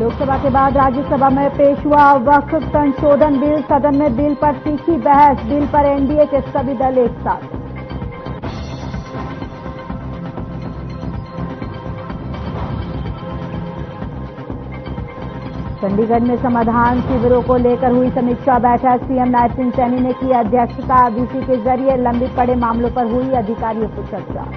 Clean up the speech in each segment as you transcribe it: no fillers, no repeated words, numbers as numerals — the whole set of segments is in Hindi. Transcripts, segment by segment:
लोकसभा के बाद राज्यसभा में पेश हुआ वक्फ संशोधन बिल। सदन में बिल पर तीखी बहस। बिल पर एनडीए के सभी दल एक साथ। चंडीगढ़ में समाधान शिविरों को लेकर हुई समीक्षा बैठक। सीएम नायब सिंह सैनी ने की अध्यक्षता। वीसी के जरिए लंबित पड़े मामलों पर हुई अधिकारियों से चर्चा।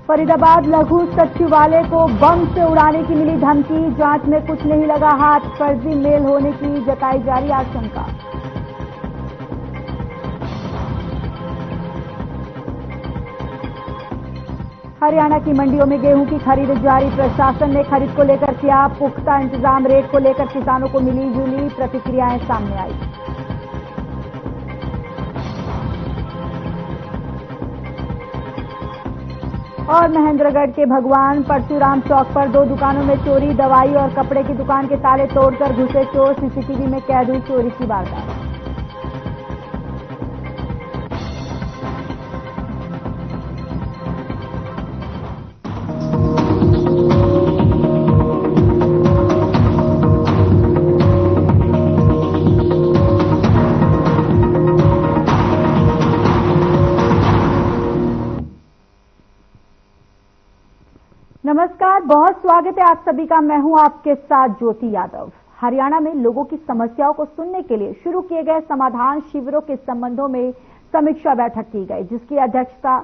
फरीदाबाद लघु सचिवालय को बम से उड़ाने की मिली धमकी। जांच में कुछ नहीं लगा हाथ। फर्जी मेल होने की जताई जा रही आशंका। हरियाणा की मंडियों में गेहूं की खरीद जारी। प्रशासन ने खरीद को लेकर किया पुख्ता इंतजाम। रेट को लेकर किसानों को मिली जुली प्रतिक्रियाएं सामने आई। और महेंद्रगढ़ के भगवान परशुराम चौक पर 2 दुकानों में चोरी। दवाई और कपड़े की दुकान के ताले तोड़कर घुसे चोर। सीसीटीवी में कैद हुई चोरी की वारदात। नमस्कार, बहुत स्वागत है आप सभी का। मैं हूं आपके साथ ज्योति यादव। हरियाणा में लोगों की समस्याओं को सुनने के लिए शुरू किए गए समाधान शिविरों के संबंधों में समीक्षा बैठक की गई, जिसकी अध्यक्षता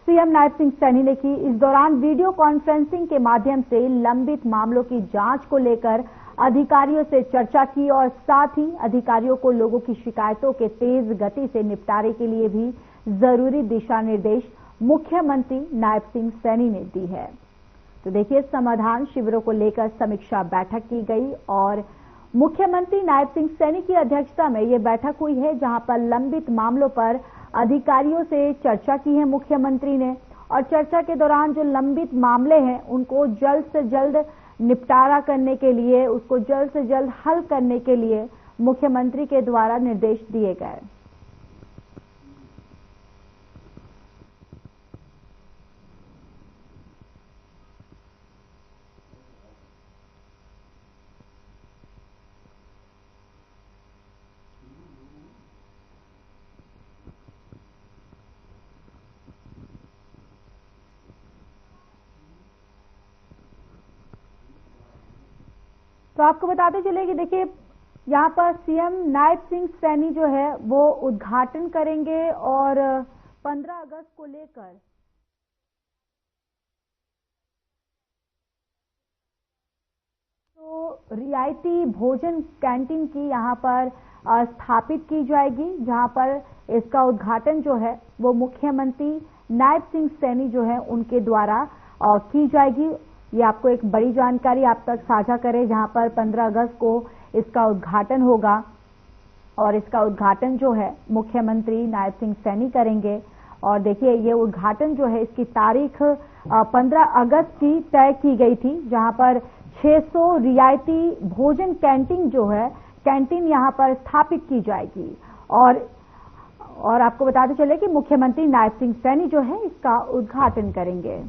सीएम नायब सिंह सैनी ने की। इस दौरान वीडियो कॉन्फ्रेंसिंग के माध्यम से लंबित मामलों की जांच को लेकर अधिकारियों से चर्चा की और साथ ही अधिकारियों को लोगों की शिकायतों के तेज गति से निपटारे के लिए भी जरूरी दिशा निर्देश मुख्यमंत्री नायब सिंह सैनी ने दी है। तो देखिए, समाधान शिविरों को लेकर समीक्षा बैठक की गई और मुख्यमंत्री नायब सिंह सैनी की अध्यक्षता में ये बैठक हुई है, जहां पर लंबित मामलों पर अधिकारियों से चर्चा की है मुख्यमंत्री ने। और चर्चा के दौरान जो लंबित मामले हैं उनको जल्द से जल्द निपटारा करने के लिए, उसको जल्द से जल्द हल करने के लिए मुख्यमंत्री के द्वारा निर्देश दिए गए। तो आपको बताते चले कि देखिए, यहाँ पर सीएम नायब सिंह सैनी जो है वो उद्घाटन करेंगे और 15 अगस्त को लेकर तो रियायती भोजन कैंटीन की यहाँ पर स्थापित की जाएगी, जहाँ पर इसका उद्घाटन जो है वो मुख्यमंत्री नायब सिंह सैनी जो है उनके द्वारा की जाएगी। ये आपको एक बड़ी जानकारी आप तक साझा करें, जहां पर 15 अगस्त को इसका उद्घाटन होगा और इसका उद्घाटन जो है मुख्यमंत्री नायब सिंह सैनी करेंगे। और देखिए, ये उद्घाटन जो है इसकी तारीख 15 अगस्त की तय की गई थी, जहां पर 600 रियायती भोजन कैंटीन जो है कैंटीन यहां पर स्थापित की जाएगी। और आपको बताते चले कि मुख्यमंत्री नायब सिंह सैनी जो है इसका उद्घाटन करेंगे।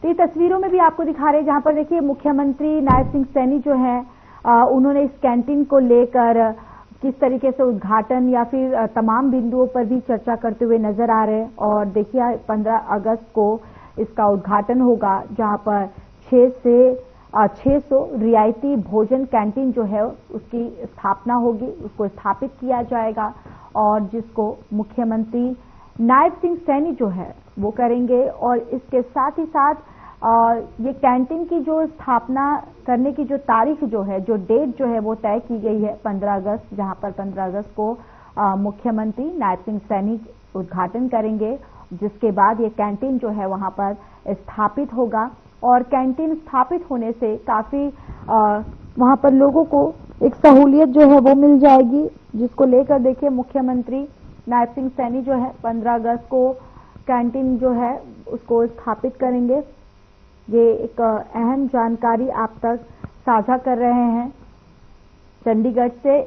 तो ये तस्वीरों में भी आपको दिखा रहे हैं, जहां पर देखिए मुख्यमंत्री नायब सिंह सैनी जो है उन्होंने इस कैंटीन को लेकर किस तरीके से उद्घाटन या फिर तमाम बिंदुओं पर भी चर्चा करते हुए नजर आ रहे हैं। और देखिए, 15 अगस्त को इसका उद्घाटन होगा, जहां पर 600 रियायती भोजन कैंटीन जो है उसकी स्थापना होगी, उसको स्थापित किया जाएगा और जिसको मुख्यमंत्री नायब सिंह सैनी जो है वो करेंगे। और इसके साथ ही साथ ये कैंटीन की जो स्थापना करने की जो तारीख जो है, जो डेट जो है वो तय की गई है 15 अगस्त, जहां पर 15 अगस्त को मुख्यमंत्री नायब सिंह सैनी उद्घाटन करेंगे, जिसके बाद ये कैंटीन जो है वहां पर स्थापित होगा। और कैंटीन स्थापित होने से काफी वहां पर लोगों को एक सहूलियत जो है वो मिल जाएगी, जिसको लेकर देखिए मुख्यमंत्री नायब सिंह सैनी जो है 15 अगस्त को कैंटीन जो है उसको स्थापित करेंगे। ये एक अहम जानकारी आप तक साझा कर रहे हैं। चंडीगढ़ से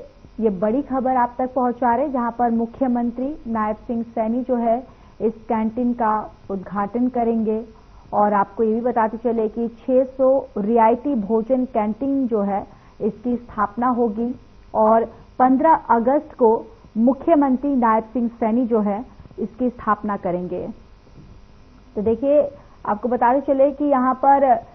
ये बड़ी खबर आप तक पहुंचा रहे, जहां पर मुख्यमंत्री नायब सिंह सैनी जो है इस कैंटीन का उद्घाटन करेंगे। और आपको ये भी बताते चले कि 600 रियायती भोजन कैंटीन जो है इसकी स्थापना होगी और 15 अगस्त को मुख्यमंत्री नायब सिंह सैनी जो है इसकी स्थापना करेंगे। तो देखिए, आपको बताते चले कि यहाँ पर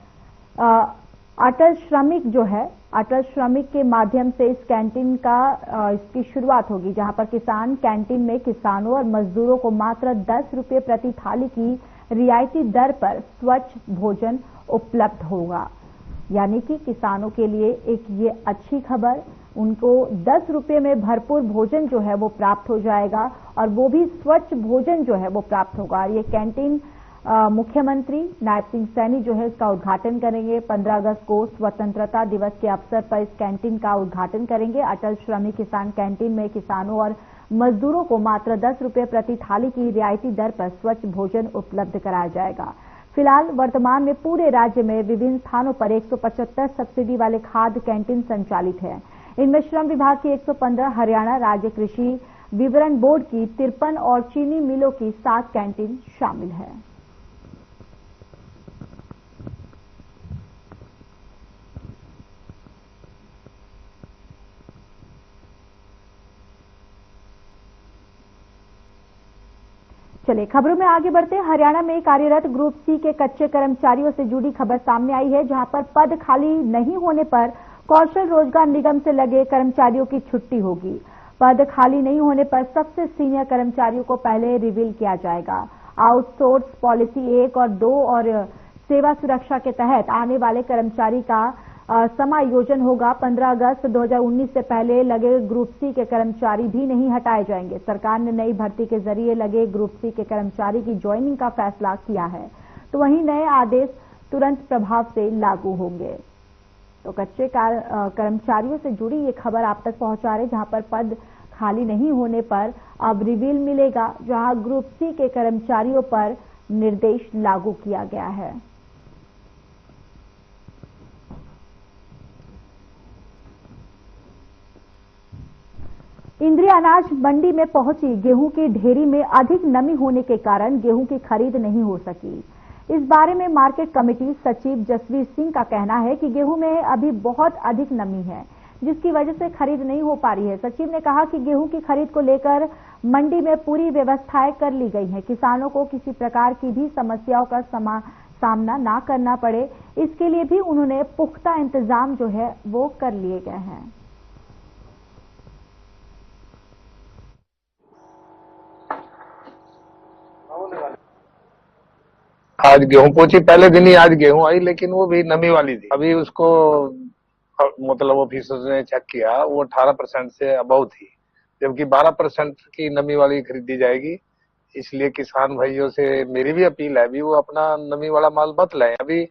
अटल श्रमिक जो है, अटल श्रमिक के माध्यम से इस कैंटीन का इसकी शुरुआत होगी, जहां पर किसान कैंटीन में किसानों और मजदूरों को मात्र 10 रुपये प्रति थाली की रियायती दर पर स्वच्छ भोजन उपलब्ध होगा। यानी कि किसानों के लिए एक ये अच्छी खबर, उनको 10 रुपये में भरपूर भोजन जो है वो प्राप्त हो जाएगा और वो भी स्वच्छ भोजन जो है वो प्राप्त होगा। और ये कैंटीन मुख्यमंत्री नायब सिंह सैनी जो है इसका उद्घाटन करेंगे। 15 अगस्त को स्वतंत्रता दिवस के अवसर पर इस कैंटीन का उद्घाटन करेंगे। अटल श्रमिक किसान कैंटीन में किसानों और मजदूरों को मात्र 10 रुपये प्रति थाली की रियायती दर पर स्वच्छ भोजन उपलब्ध कराया जाएगा। फिलहाल वर्तमान में पूरे राज्य में विभिन्न स्थानों पर 175 सब्सिडी वाले खाद्य कैंटीन संचालित है। इनमें श्रम विभाग की 115, हरियाणा राज्य कृषि विवरण बोर्ड की 53 और चीनी मिलों की 7 कैंटीन शामिल है। चलिए खबरों में आगे बढ़ते हैं। हरियाणा में कार्यरत ग्रुप सी के कच्चे कर्मचारियों से जुड़ी खबर सामने आई है, जहां पर पद खाली नहीं होने पर कौशल रोजगार निगम से लगे कर्मचारियों की छुट्टी होगी। पद खाली नहीं होने पर सबसे सीनियर कर्मचारियों को पहले रिवील किया जाएगा। आउटसोर्स पॉलिसी 1 और 2 और सेवा सुरक्षा के तहत आने वाले कर्मचारी का समायोजन होगा। 15 अगस्त 2019 से पहले लगे ग्रुप सी के कर्मचारी भी नहीं हटाए जाएंगे। सरकार ने नई भर्ती के जरिए लगे ग्रुप सी के कर्मचारी की ज्वाइनिंग का फैसला किया है, तो वहीं नए आदेश तुरंत प्रभाव से लागू होंगे। तो कच्चे कर्मचारियों से जुड़ी ये खबर आप तक पहुंचा रहे, जहां पर पद खाली नहीं होने पर अब रिवील मिलेगा, जहां ग्रुप सी के कर्मचारियों पर निर्देश लागू किया गया है। इंद्री अनाज मंडी में पहुंची गेहूं की ढेरी में अधिक नमी होने के कारण गेहूं की खरीद नहीं हो सकी। इस बारे में मार्केट कमेटी सचिव जसवीर सिंह का कहना है कि गेहूं में अभी बहुत अधिक नमी है, जिसकी वजह से खरीद नहीं हो पा रही है। सचिव ने कहा कि गेहूं की खरीद को लेकर मंडी में पूरी व्यवस्थाएं कर ली गई हैं। किसानों को किसी प्रकार की भी समस्याओं का सामना ना करना पड़े, इसके लिए भी उन्होंने पुख्ता इंतजाम जो है वो कर लिए गए हैं। आज गेहूं पहुंची, पहले दिन ही आज गेहूं आई, लेकिन वो भी नमी वाली थी। अभी उसको मतलब ऑफिसर्स ने चेक किया, वो 18% से अबव थी, जबकि 12% की नमी वाली खरीदी जाएगी। इसलिए किसान भाइयों से मेरी भी अपील है, अभी वो अपना नमी वाला माल मत लाएं। अभी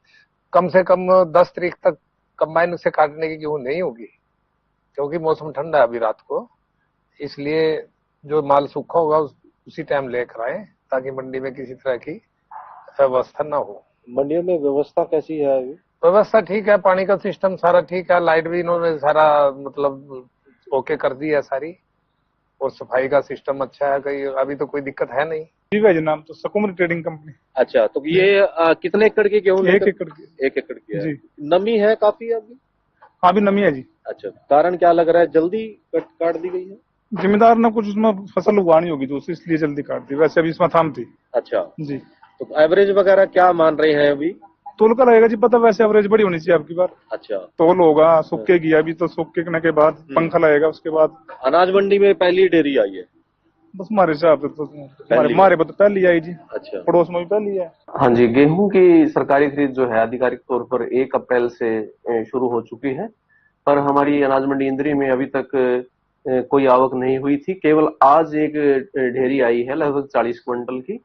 कम से कम 10 तारीख तक कंबाइन से काटने की गेहूं नहीं होगी, क्योंकि मौसम ठंडा है अभी रात को। इसलिए जो माल सूखा होगा उसी टाइम लेकर आए, ताकि मंडी में किसी तरह की व्यवस्था ना हो। मंडियों में व्यवस्था कैसी है अभी? व्यवस्था ठीक है, पानी का सिस्टम सारा ठीक है, लाइट भी इन्होंने सारा मतलब ओके कर दी है सारी, और सफाई का सिस्टम अच्छा है, कहीं अभी तो कोई दिक्कत है नहीं। नाम तो सकुमर ट्रेडिंग कंपनी। अच्छा, तो ये कितने एकड़ की गेहूं? 1 एकड़ की। 1 एकड़ की है जी। नमी है काफी अभी? हाँ, अभी नमी है जी। अच्छा, कारण क्या लग रहा है, जल्दी काट दी गई है? जिम्मेदार ने कुछ उसमें फसल उगानी होगी तो इसलिए जल्दी काट दी, वैसे अभी इसमें थाम थी। अच्छा जी। तो एवरेज वगैरह क्या मान रहे हैं अभी? तोल का रहेगा जी पता, वैसे एवरेज बड़ी होनी चाहिए आपकी बार। अच्छा, तोल होगा, सूखे की अभी तो सूखे के बाद पंखा लगेगा, उसके बाद अनाज मंडी में पहली डेयरी आई है बस हमारे हिसाब से तो हमारे तो पहली आई जी। अच्छा, पड़ोस में भी पहली है। हाँ जी, गेहूं की सरकारी खरीद जो है आधिकारिक तौर पर 1 अप्रैल से शुरू हो चुकी है, पर हमारी अनाज मंडी इंद्री में अभी तक कोई आवक नहीं हुई थी। केवल आज एक ढेरी आई है लगभग 40 क्विंटल की,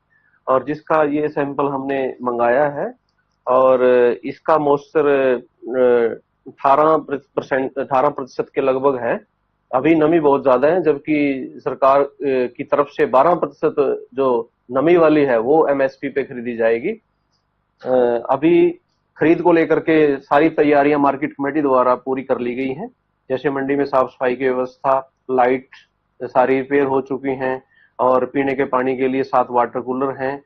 और जिसका ये सैंपल हमने मंगाया है, और इसका मॉइस्चर 18% के लगभग है। अभी नमी बहुत ज्यादा है, जबकि सरकार की तरफ से 12% जो नमी वाली है वो एमएसपी पे खरीदी जाएगी। अभी खरीद को लेकर के सारी तैयारियां मार्केट कमेटी द्वारा पूरी कर ली गई हैं। जैसे मंडी में साफ सफाई की व्यवस्था, लाइट सारी रिपेयर हो चुकी हैं, और पीने के पानी के लिए 7 वाटर कूलर हैं।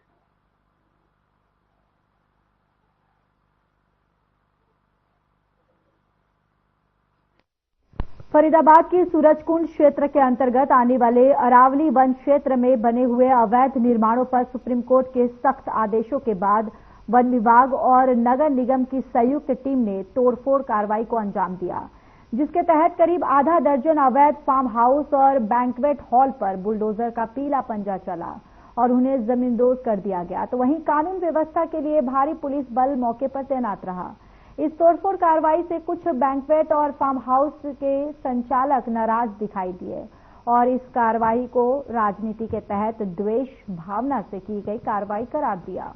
फरीदाबाद की सूरजकुंड क्षेत्र के अंतर्गत आने वाले अरावली वन क्षेत्र में बने हुए अवैध निर्माणों पर सुप्रीम कोर्ट के सख्त आदेशों के बाद वन विभाग और नगर निगम की संयुक्त टीम ने तोड़फोड़ कार्रवाई को अंजाम दिया, जिसके तहत करीब आधा दर्जन अवैध फार्म हाउस और बैंक्वेट हॉल पर बुलडोजर का पीला पंजा चला और उन्हें जमींदोज कर दिया गया। तो वहीं कानून व्यवस्था के लिए भारी पुलिस बल मौके पर तैनात रहा। इस तोड़फोड़ कार्रवाई से कुछ बैंक्वेट और फार्म हाउस के संचालक नाराज दिखाई दिए और इस कार्रवाई को राजनीति के तहत द्वेष भावना से की गई कार्रवाई करार दिया।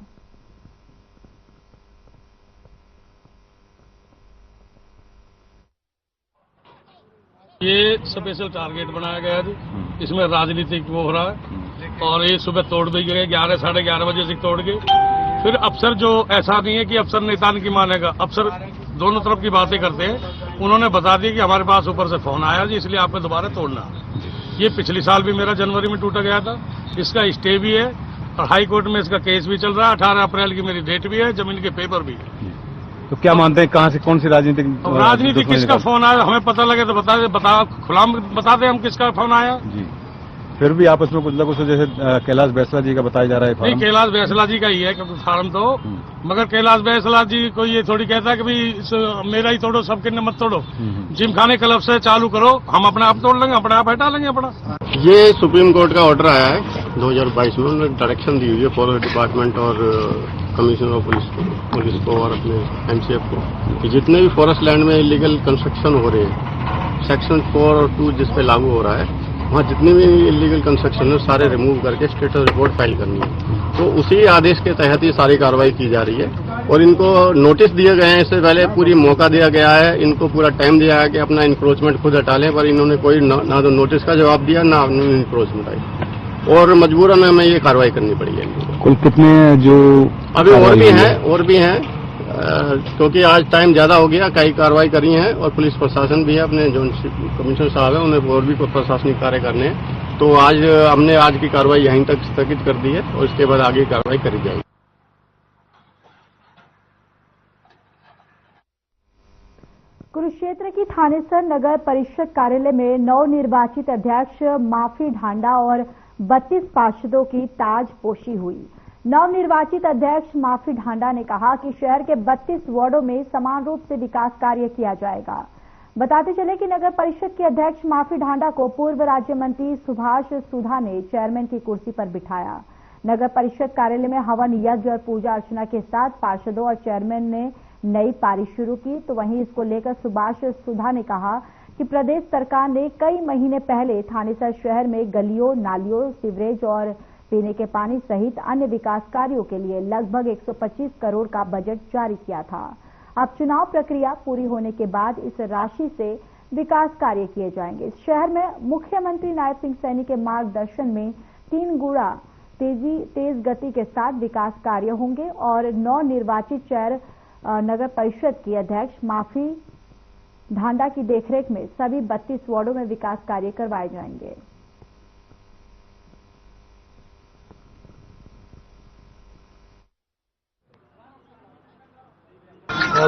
ये स्पेशल टारगेट बनाया गया है, इसमें राजनीतिक वो हो रहा है और ये सुबह तोड़ दी गई 11 साढ़े 11 बजे से तोड़ के। फिर अफसर जो ऐसा नहीं है कि अफसर नेता की मानेगा, अफसर दोनों तरफ की बातें करते हैं। उन्होंने बता दिया कि हमारे पास ऊपर से फोन आया जी, इसलिए आपको दोबारा तोड़ना। ये पिछले साल भी मेरा जनवरी में टूटा गया था, इसका स्टे भी है और हाई कोर्ट में इसका केस भी चल रहा है। 18 अप्रैल की मेरी डेट भी है, जमीन के पेपर भी है। तो क्या मानते हैं कहाँ से कौन सी राजनीति किसका फोन आया हमें पता लगे तो बता खुलाम बता दें हम किसका फोन आया जी। फिर भी आपस में कुछ ना कुछ जैसे कैलाश बैसला जी का बताया जा रहा है। नहीं, कैलाश बैसला जी का ही है क्योंकि फार्म तो, मगर कैलाश बैसला जी को ये थोड़ी कहता है कि भाई मेरा ही तोड़ो, सबके न मत तोड़ो। जिम खाने क्लब से चालू करो, हम अपने आप तोड़ लेंगे, अपने आप हटा लेंगे अपना। ये सुप्रीम कोर्ट का ऑर्डर आया है 2022 में, उन्होंने डायरेक्शन दी हुई है फॉरेस्ट डिपार्टमेंट और कमिश्नर ऑफ पुलिस को और अपने एमसीएफ को कि जितने भी फॉरेस्ट लैंड में इलीगल कंस्ट्रक्शन हो रहे हैं, सेक्शन 4 और 2 जिस पे लागू हो रहा है, वहाँ जितने भी इलीगल कंस्ट्रक्शन है सारे रिमूव करके स्टेटस रिपोर्ट फाइल करनी है। तो उसी आदेश के तहत ही सारी कार्रवाई की जा रही है और इनको नोटिस दिए गए हैं। इससे पहले पूरी मौका दिया गया है, इनको पूरा टाइम दिया है कि अपना इंक्रोचमेंट खुद हटा लें, पर इन्होंने कोई ना तो नोटिस का जवाब दिया ना इंक्रोचमेंट आई और मजबूरन हमें ये कार्रवाई करनी पड़ी है। कुल कितने जो अभी और भी हैं क्योंकि आज टाइम ज्यादा हो गया, कई कार्रवाई करी है और पुलिस प्रशासन भी है, अपने जो कमिश्नर साहब है उन्हें और भी प्रशासनिक कार्य करने हैं। तो आज हमने आज की कार्रवाई यहीं तक स्थगित कर दी है और इसके बाद आगे कार्रवाई करी जाएगी। कुरुक्षेत्र की थानेसर नगर परिषद कार्यालय में नवनिर्वाचित अध्यक्ष माफी ढांडा और 32 पार्षदों की ताजपोशी हुई। नवनिर्वाचित अध्यक्ष माफी ढांडा ने कहा कि शहर के 32 वार्डों में समान रूप से विकास कार्य किया जाएगा। बताते चले कि नगर परिषद के अध्यक्ष माफी ढांडा को पूर्व राज्य मंत्री सुभाष सुधा ने चेयरमैन की कुर्सी पर बिठाया। नगर परिषद कार्यालय में हवन यज्ञ और पूजा अर्चना के साथ पार्षदों और चेयरमैन ने नई पारी शुरू की। तो वहीं इसको लेकर सुभाष सुधा ने कहा कि प्रदेश सरकार ने कई महीने पहले थानेसर शहर में गलियों, नालियों, सीवरेज और पीने के पानी सहित अन्य विकास कार्यों के लिए लगभग 125 करोड़ का बजट जारी किया था। अब चुनाव प्रक्रिया पूरी होने के बाद इस राशि से विकास कार्य किए जाएंगे। शहर में मुख्यमंत्री नायब सिंह सैनी के मार्गदर्शन में 3 गुना तेज गति के साथ विकास कार्य होंगे और नवनिर्वाचित चेयर नगर परिषद की अध्यक्ष माफी ढांडा की देखरेख में सभी 32 वार्डों में विकास कार्य करवाए जाएंगे।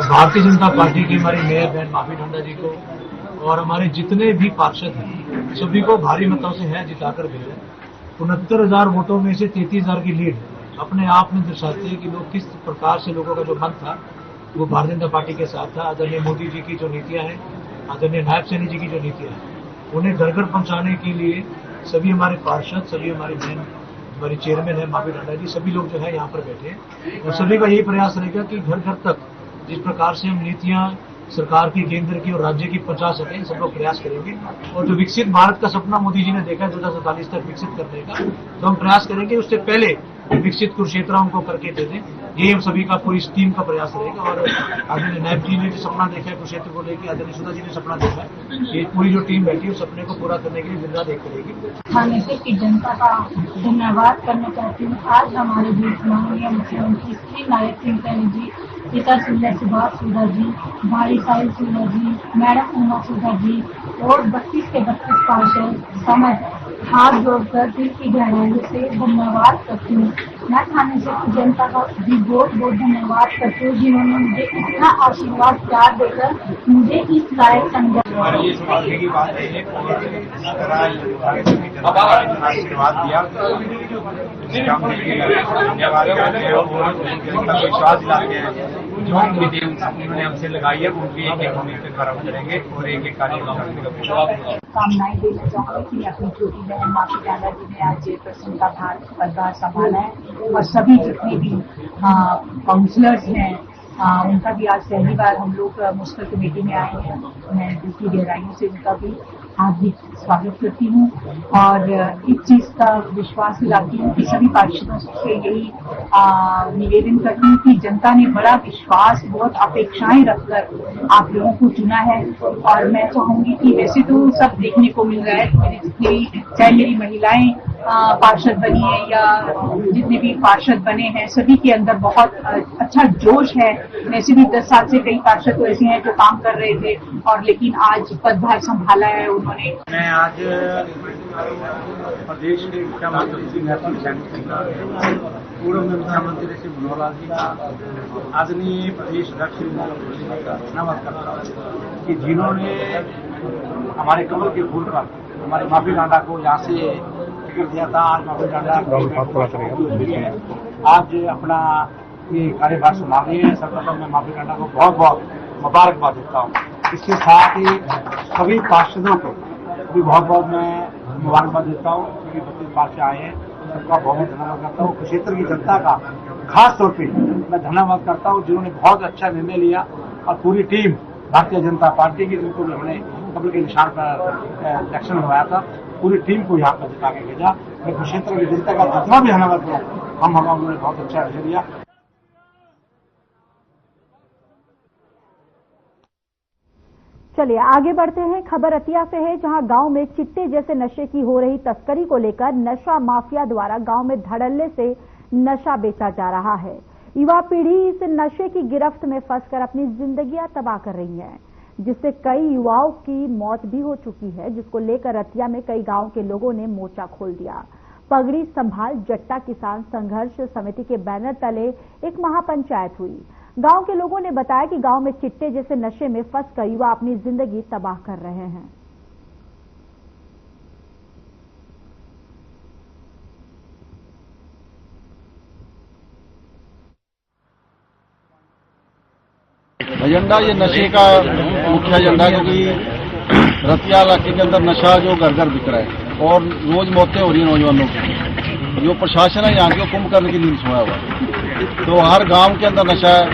भारतीय जनता पार्टी की हमारी मेयर बहन माफी ढांडा जी को और हमारे जितने भी पार्षद हैं सभी को भारी मतों से है जिताकर भेजा। 69,000 वोटों में से 33,000 की लीड अपने आप में दर्शाते हैं कि लोग किस प्रकार से लोगों का जो मन था वो भारतीय जनता पार्टी के साथ था। आदरणीय मोदी जी की जो नीतियां हैं, आदरणीय नायब सैनी जी की जो नीतियां हैं, उन्हें घर घर पहुंचाने के लिए सभी हमारे पार्षद, सभी हमारी बहन, हमारी चेयरमैन है माफी ढांडा जी, सभी लोग जो है यहाँ पर बैठे हैं और सभी का यही प्रयास रहेगा कि घर घर तक जिस प्रकार से हम नीतियां सरकार की, केंद्र की और राज्य की पहुंचा सकें, सब लोग प्रयास करेंगे। और जो विकसित भारत का सपना मोदी जी ने देखा है 2047 तक विकसित करने का, तो हम प्रयास करेंगे उससे पहले विकसित कुरुक्षेत्र उनको करके दे दें। ये हम सभी का पूरी टीम का प्रयास रहेगा। और आदरणीय नायब जी ने भी सपना देखा है कुरुक्षेत्र को लेकर, आदरणीय सुधा जी ने सपना देखा है, ये पूरी जो टीम बैठी है उस सपने को पूरा करने के लिए दिन रात एक करेगी। थानेसर की जनता का धन्यवाद करना चाहती हूँ। आज हमारे बीच माननीय मुख्यमंत्री श्री नायब सिंह सैनी जी, पिता श्री सुभाष सुधा जी, भाई साहिल सुधा जी, मैडम उमा सुधा जी और 32 के 32 पार्षद समझ हाथ जोड़कर दिल की गहराइयों से धन्यवाद करती हूँ। मैं थाने से जनता का भी बहुत बहुत धन्यवाद करती हूँ, जिन्होंने मुझे इतना आशीर्वाद प्यार देकर मुझे इस लायक समझा। ये सौभाग्य की बात है आशीर्वाद दिया, धन्यवाद करते हैं और विश्वास दिलाते हैं। जो उम्मीदें उन्होंने हमसे लगाई है उनकी एक एक उम्मीद पे खरा उतरेंगे और एक एक कार्य करने का पूरा कामनाएं देना चाहूंगी कि अपनी छोटी बहन माफी डांडा जी ने आज चेयरपर्सन का पदभार संभाला है और सभी जितने भी काउंसलर्स हैं उनका भी आज पहली बार हम लोग मुश्किल कमेटी में आए हैं। मैं दिल की गहराइयों से उनका भी हार्दिक स्वागत करती हूँ और इस चीज का विश्वास दिलाती हूँ कि सभी पार्षदों से यही निवेदन करती हूँ कि जनता ने बड़ा विश्वास, बहुत अपेक्षाएं रखकर आप लोगों को चुना है। और मैं चाहूंगी कि वैसे तो सब देखने को मिल रहा है, मेरे जितनी चाहे मेरी महिलाएं पार्षद बनी है या जितने भी पार्षद बने हैं सभी के अंदर बहुत अच्छा जोश है। वैसे भी 10 साल से कई पार्षद तो ऐसे हैं जो काम कर रहे थे और लेकिन आज पदभार संभाला है उन्होंने। मैं आज प्रदेश के मुख्यमंत्री पूर्व मुख्यमंत्री श्री मनोहर लाल जी का आदरणीय प्रदेश अध्यक्ष का धन्यवाद करता हूँ कि जिन्होंने हमारे कमल के फूल पर हमारे माफी डांडा को यहाँ से टिकट दिया था। आज माफी डांडा आज अपना ये कार्यभार संभाल रही है। सर्वप्रथम मैं माफी डांडा को बहुत बहुत मुबारकबाद देता हूँ। इसके साथ ही सभी पार्षदों को भी बहुत बहुत मैं मुबारकबाद देता हूँ क्योंकि 32 पार्षद आए हैं, सबका बहुत बहुत धन्यवाद करता हूँ। क्षेत्र की जनता का खास तौर पे मैं धन्यवाद करता हूँ जिन्होंने बहुत अच्छा निर्णय लिया और पूरी टीम भारतीय जनता पार्टी की, जिनको भी हमने कमल के निशान पर इलेक्शन हुआ था, पूरी टीम को यहाँ पर जिता के भेजा। मैं क्षेत्र की जनता का जितना भी धन्यवाद करूँ हम उन्होंने बहुत अच्छा निर्णय लिया। चलिए आगे बढ़ते हैं। खबर रतिया से है, जहां गांव में चिट्टे जैसे नशे की हो रही तस्करी को लेकर नशा माफिया द्वारा गांव में धड़ल्ले से नशा बेचा जा रहा है। युवा पीढ़ी इस नशे की गिरफ्त में फंसकर अपनी जिंदगियां तबाह कर रही है, जिससे कई युवाओं की मौत भी हो चुकी है, जिसको लेकर रतिया में कई गांव के लोगों ने मोर्चा खोल दिया। पगड़ी संभाल जट्टा किसान संघर्ष समिति के बैनर तले एक महापंचायत हुई। गांव के लोगों ने बताया कि गांव में चिट्टे जैसे नशे में फंसकर युवा अपनी जिंदगी तबाह कर रहे हैं। एजेंडा ये नशे का मुख्य एजेंडा, क्योंकि रतिया इलाके के अंदर नशा जो घर घर बिक रहा है और रोज मौतें हो रही है नौजवानों की। जो प्रशासन है यहाँ की कुंभकर्ण की नींद सोया हुआ है, तो हर गांव के अंदर नशा है।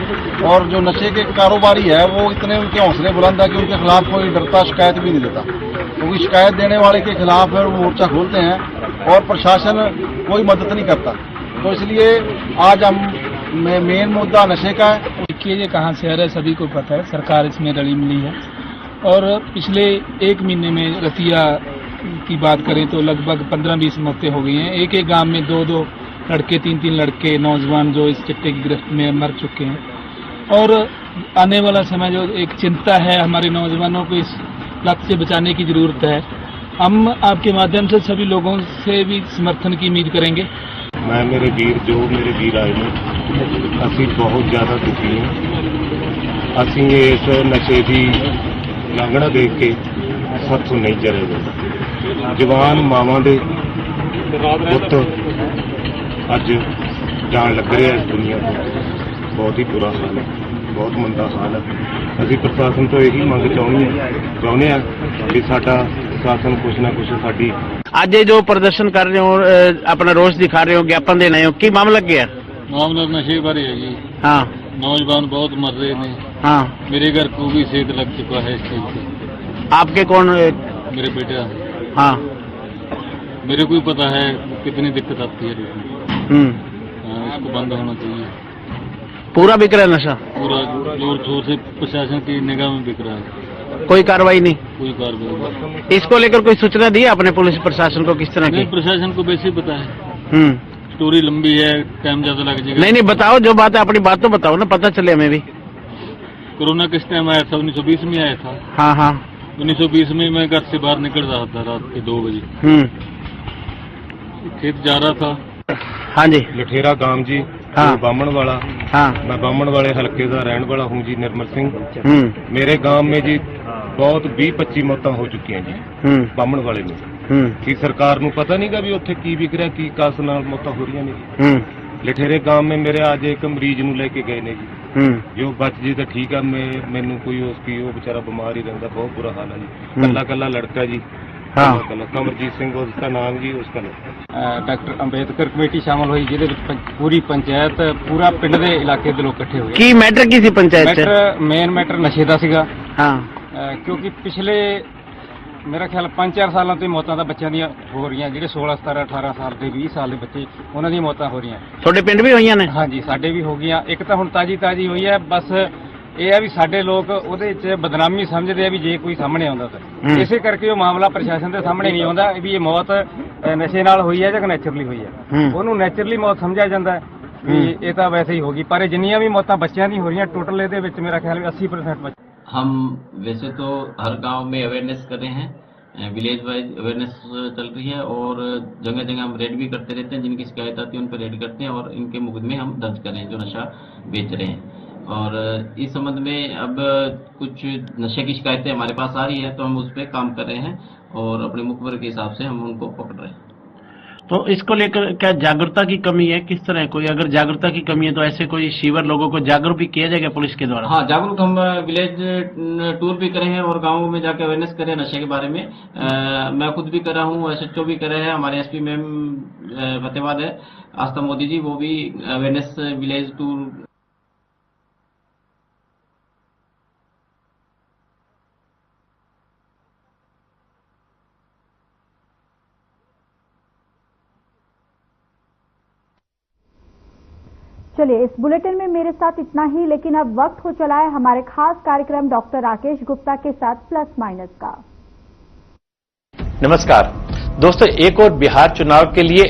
और जो नशे के कारोबारी है वो इतने उनके हौसले बुलंद है कि उनके खिलाफ कोई डरता शिकायत भी नहीं देता, क्योंकि शिकायत देने वाले के खिलाफ वो मोर्चा खोलते हैं और प्रशासन कोई मदद नहीं करता। तो इसलिए आज हम मेन मुद्दा नशे का है। देखिए ये कहाँ शहर है सभी को पता है, सरकार इसमें रली मिली है और पिछले 1 महीने में रतिया की बात करें तो लगभग 15-20 मौतें हो गई हैं। एक एक गांव में 2-2 लड़के 3-3 लड़के नौजवान जो इस चिट्टे की गिरफ्त में मर चुके हैं। और आने वाला समय जो एक चिंता है हमारे नौजवानों को इस लत से बचाने की जरूरत है। हम आपके माध्यम से सभी लोगों से भी समर्थन की उम्मीद करेंगे। मैं मेरे वीर आए ने असी बहुत ज्यादा दुखी हैं। असी इस नशे की लांघना देख के साथों नहीं जरेगा। जवान मावां दे पुत अज जान लग रहे हैं इस दुनिया को। बहुत ही बुरा हाल है, बहुत मंदा हाल है। असी प्रशासन तो यही मंग चाहते हैं कि साडा प्रशासन कुछ ना कुछ साडी। आज जो प्रदर्शन कर रहे हो, अपना रोष दिखा रहे हो, ज्ञापन दे रहे हो, की मामला क्या है? मामला नशे बारे है जी। हाँ, नौजवान बहुत मर रहे हैं। हाँ, मेरे घर को भी सेक लग चुका है इस चीज से। आपके कौन? मेरे बेटा। हाँ, मेरे को ही पता है कितनी दिक्कत आती है। इसको बंद होना चाहिए। पूरा बिक रहा है नशा? पूरा जोर शोर से प्रशासन की निगाह में बिक रहा है। कोई कार्रवाई नहीं? कोई कार्रवाई नहीं। इसको लेकर कोई सूचना दी आपने पुलिस प्रशासन को? किस तरह की? नहीं, प्रशासन को वैसे ही पता है। स्टोरी लंबी है, टाइम ज्यादा लग जाएगा। नहीं, बताओ जो बात है, अपनी बात तो बताओ ना, पता चले हमें भी। कोरोना किस टाइम आया था? 1920 में आया था। हाँ हाँ, 1920 में मैं घर से बाहर निकल रहा था रात के 2 बजे। खेत जा रहा था। हाँ जी। लठेरा गांव जी, हाँ। बामण वाला। हाँ। मैं बामण वाले हल्के का रहने वाला हूँ जी, निर्मल सिंह। मेरे गांव में जी बहुत 20-25 मौतें हो चुकी हैं जी बामण वाले में। कि सरकार ਨੂੰ पता नहीं गा भी उत्थे की विक रहा, की कास नाल मौतां हो रही ने। लठेरे गांव में मेरे आज एक मरीज ਨੂੰ लेके गए ने जी, जो बच जी तो ठीक है, मैनू कोई उसकी वो बेचारा बीमार ही रहता, बहुत बुरा हाल है जी। कल्ला कल्ला लड़का जी। हाँ। कमरजीत सिंह उसका नाम जी, उसका डॉक्टर अंबेडकर कमेटी शामिल हुई, जिहदे विच पूरी पंचायत, पूरा पिंड दे इलाके दे लोग इकट्ठे हुए। की मैटर की सी पंचायत च? मैटर मेन मैटर नशे दा सीगा। हाँ। क्योंकि पिछले मेरा ख्याल 5-4 सालों तो मौतां तां बच्चों दी हो रही, जिहड़े 16, 17, 18 साल के 20 साल के बच्चे, उन्हां दी मौतां हो रही। ਤੁਹਾਡੇ ਪਿੰਡ भी ਹੋਈਆਂ ਨੇ? हाँ जी, साडे भी हो गई। एक तो हुण ताजी हुई है, बस ਇਹ ਹੈ ਵੀ ਸਾਡੇ ਲੋਕ ਉਹਦੇ ਵਿੱਚ ਬਦਨਾਮੀ ਸਮਝਦੇ ਆ ਵੀ ਜੇ ਕੋਈ ਸਾਹਮਣੇ ਆਉਂਦਾ ਤਾਂ ਇਸੇ ਕਰਕੇ ਉਹ ਮਾਮਲਾ ਪ੍ਰਸ਼ਾਸਨ ਦੇ ਸਾਹਮਣੇ ਨਹੀਂ ਆਉਂਦਾ ਵੀ ਇਹ ਮੌਤ ਨਸ਼ੇ ਨਾਲ ਹੋਈ ਹੈ ਜਾਂ ਨੈਚੁਰਲੀ ਹੋਈ ਹੈ। ਉਹਨੂੰ ਨੈਚੁਰਲੀ ਮੌਤ ਸਮਝਿਆ ਜਾਂਦਾ ਵੀ ਇਹ ਤਾਂ ਵੈਸੇ ਹੀ ਹੋਗੀ, ਪਰ ਜਿੰਨੀਆਂ ਵੀ ਮੌਤਾਂ ਬੱਚਿਆਂ ਦੀ ਹੋ ਰਹੀਆਂ ਟੋਟਲ ਇਹਦੇ ਵਿੱਚ ਮੇਰਾ ਖਿਆਲ ਵੀ 80% ਬੱਚੇ। हम वैसे तो हर गांव में अवेयरनेस कर रहे हैं, विलेज वाइज अवेयरनेस चल रही है और जगह जगह हम रेड भी करते रहते हैं, जिनकी शिकायत आती है उन पर रेड करते हैं और इनके मुकदमे हम दर्ज कर रहे हैं जो नशा बेच रहे हैं। और इस संबंध में अब कुछ नशे की शिकायतें हमारे पास आ रही है, तो हम उस पर काम कर रहे हैं और अपने मुखबिर के हिसाब से हम उनको पकड़ रहे हैं। तो इसको लेकर क्या जागरूकता की कमी है? किस तरह कोई अगर जागरूकता की कमी है तो ऐसे कोई शिविर लोगों को जागरूक भी किया जाएगा पुलिस के द्वारा? हाँ, जागरूक हम विलेज टूर भी करे हैं और गाँवों में जाकर अवेयरनेस करें नशे के बारे में। मैं खुद भी कर रहा हूँ, SHO भी कर रहे हैं, हमारे SP मैम फतेहाबाद है आस्था मोदी जी, वो भी अवेयरनेस विलेज टूर। चलिए, इस बुलेटिन में मेरे साथ इतना ही, लेकिन अब वक्त हो चला है हमारे खास कार्यक्रम डॉक्टर राकेश गुप्ता के साथ प्लस माइनस का। नमस्कार दोस्तों, एक और बिहार चुनाव के लिए